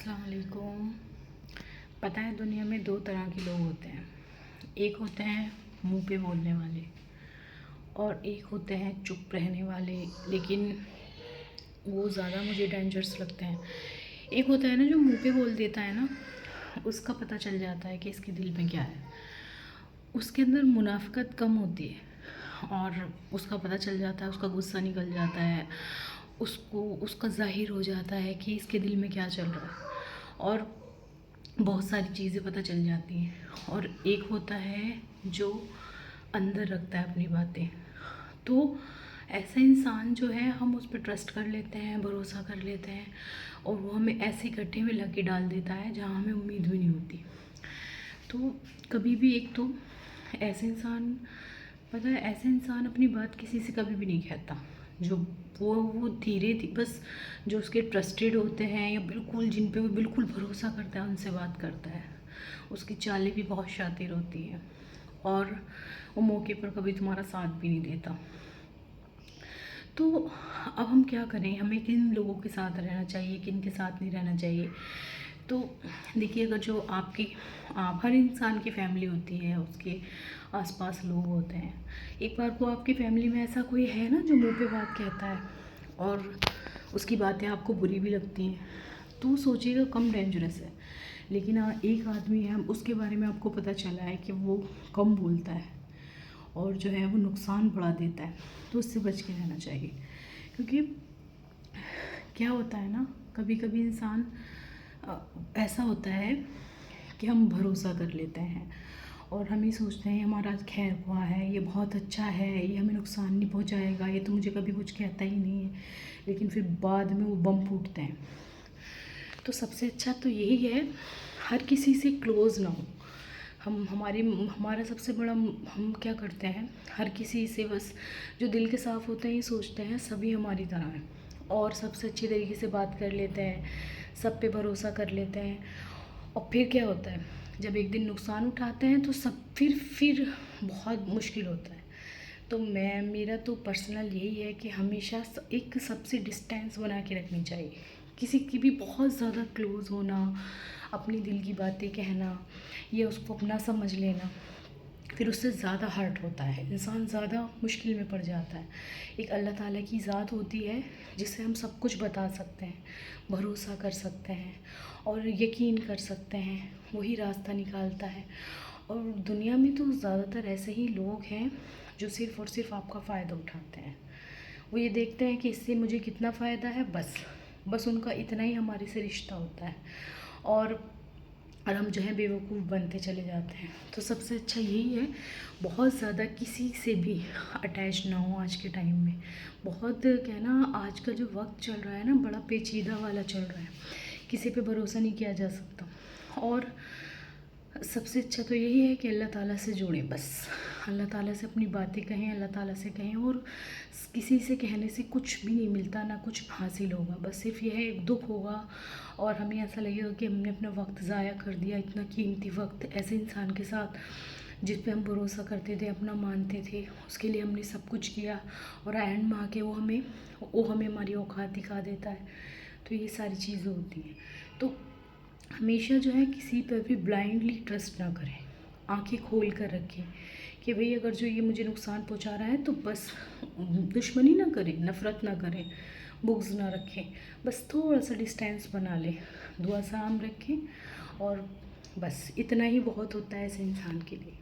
السلام علیکم۔ پتہ ہے دنیا میں دو طرح کے لوگ ہوتے ہیں، ایک ہوتے ہیں منہ پہ بولنے والے اور ایک ہوتے ہیں چپ رہنے والے، لیکن وہ زیادہ مجھے ڈینجرس لگتے ہیں۔ ایک ہوتا ہے نا جو منہ پہ بول دیتا ہے نا، اس کا پتہ چل جاتا ہے کہ اس کے دل میں کیا ہے، اس کے اندر منافقت کم ہوتی ہے اور اس کا پتہ چل جاتا ہے، اس کا غصہ نکل جاتا ہے، اس کا ظاہر ہو جاتا ہے کہ اس کے دل میں کیا چل رہا ہے اور بہت ساری چیزیں پتہ چل جاتی ہیں۔ اور ایک ہوتا ہے جو اندر رکھتا ہے اپنی باتیں، تو ایسا انسان جو ہے ہم اس پہ ٹرسٹ کر لیتے ہیں، بھروسہ کر لیتے ہیں اور وہ ہمیں ایسے گڈھے میں لا کے ڈال دیتا ہے جہاں ہمیں امید بھی نہیں ہوتی۔ تو کبھی بھی ایک تو ایسے انسان، پتہ ہے ایسے انسان اپنی بات کسی سے کبھی بھی نہیں کہتا، جو وہ دھیرے بس جو اس کے ٹرسٹڈ ہوتے ہیں یا بالکل جن پہ وہ بالکل بھروسہ کرتا ہے ان سے بات کرتا ہے۔ اس کی چالیں بھی بہت شاطر ہوتی ہیں اور وہ موقع پر کبھی تمہارا ساتھ بھی نہیں دیتا۔ تو اب ہم کیا کریں، ہمیں کن لوگوں کے ساتھ رہنا چاہیے، کن کے ساتھ نہیں رہنا چاہیے؟ تو دیکھیے، اگر جو ہر انسان کی فیملی ہوتی ہے، اس کے آس پاس لوگ ہوتے ہیں، ایک بار کو آپ کی فیملی میں ایسا کوئی ہے نا جو منہ پہ بات کہتا ہے اور اس کی باتیں آپ کو بری بھی لگتی ہیں، تو سوچیے گا کم ڈینجرس ہے۔ لیکن ایک آدمی ہے، اس کے بارے میں آپ کو پتہ چلا ہے کہ وہ کم بولتا ہے اور جو ہے وہ نقصان بڑھا دیتا ہے، تو اس سے بچ کے رہنا چاہیے۔ کیونکہ کیا ہوتا ہے نا، کبھی کبھی انسان ایسا ہوتا ہے کہ ہم بھروسہ کر لیتے ہیں اور ہم یہ سوچتے ہیں ہمارا خیر خواہ ہے، یہ بہت اچھا ہے، یہ ہمیں نقصان نہیں پہنچائے گا، یہ تو مجھے کبھی کچھ کہتا ہی نہیں ہے، لیکن پھر بعد میں وہ بم پھوٹتے ہیں۔ تو سب سے اچھا تو یہی ہے، ہر کسی سے کلوز نہ ہو۔ ہمارا سب سے بڑا، ہم کیا کرتے ہیں، ہر کسی سے بس جو دل کے صاف ہوتے ہیں یہ سوچتے ہیں سبھی ہماری طرح ہیں اور سب سے اچھی طریقے سے بات کر لیتے ہیں، سب پہ بھروسہ کر لیتے ہیں، اور پھر کیا ہوتا ہے جب ایک دن نقصان اٹھاتے ہیں تو پھر بہت مشکل ہوتا ہے۔ تو میرا تو پرسنل یہی ہے کہ ہمیشہ ایک سب سے ڈسٹینس بنا کے رکھنی چاہیے۔ کسی کی بھی بہت زیادہ کلوز ہونا، اپنی دل کی باتیں کہنا یا اس کو اپنا سمجھ لینا، پھر اس سے زیادہ ہرٹ ہوتا ہے، انسان زیادہ مشکل میں پڑ جاتا ہے۔ ایک اللہ تعالیٰ کی ذات ہوتی ہے جس سے ہم سب کچھ بتا سکتے ہیں، بھروسہ کر سکتے ہیں اور یقین کر سکتے ہیں، وہی راستہ نکالتا ہے۔ اور دنیا میں تو زیادہ تر ایسے ہی لوگ ہیں جو صرف اور صرف آپ کا فائدہ اٹھاتے ہیں۔ وہ یہ دیکھتے ہیں کہ اس سے مجھے کتنا فائدہ ہے، بس ان کا اتنا ہی ہمارے سے رشتہ ہوتا ہے اور ہم جو ہے بیوقوف بنتے چلے جاتے ہیں۔ تو سب سے اچھا یہی ہے، بہت زیادہ کسی سے بھی اٹیچ نہ ہو آج کے ٹائم میں۔ بہت کہنا، آج کا جو وقت چل رہا ہے نا، بڑا پیچیدہ والا چل رہا ہے، کسی پہ بھروسہ نہیں کیا جا سکتا۔ اور سب سے اچھا تو یہی ہے کہ اللہ تعالیٰ سے جڑیں، بس اللہ تعالیٰ سے اپنی باتیں کہیں، اللہ تعالیٰ سے کہیں، اور کسی سے کہنے سے کچھ بھی نہیں ملتا، نہ کچھ حاصل ہوگا، بس صرف یہ ہے ایک دکھ ہوگا اور ہمیں ایسا لگے گا کہ ہم نے اپنا وقت ضائع کر دیا، اتنا قیمتی وقت ایسے انسان کے ساتھ جس پہ ہم بھروسہ کرتے تھے، اپنا مانتے تھے، اس کے لیے ہم نے سب کچھ کیا اور اینڈ میں آ کے وہ ہمیں ہماری اوقات دکھا دیتا ہے۔ تو یہ ساری چیزیں ہوتی ہیں۔ تو ہمیشہ جو ہے کسی پہ بھی بلائنڈلی ٹرسٹ نہ کریں، آنکھیں کھول کر رکھیں کہ بھئی اگر جو یہ مجھے نقصان پہنچا رہا ہے تو بس دشمنی نہ کریں، نفرت نہ کریں، بغض نہ رکھیں، بس تھوڑا سا ڈسٹینس بنا لیں، دعا سلام رکھیں اور بس اتنا ہی بہت ہوتا ہے اس انسان کے لیے۔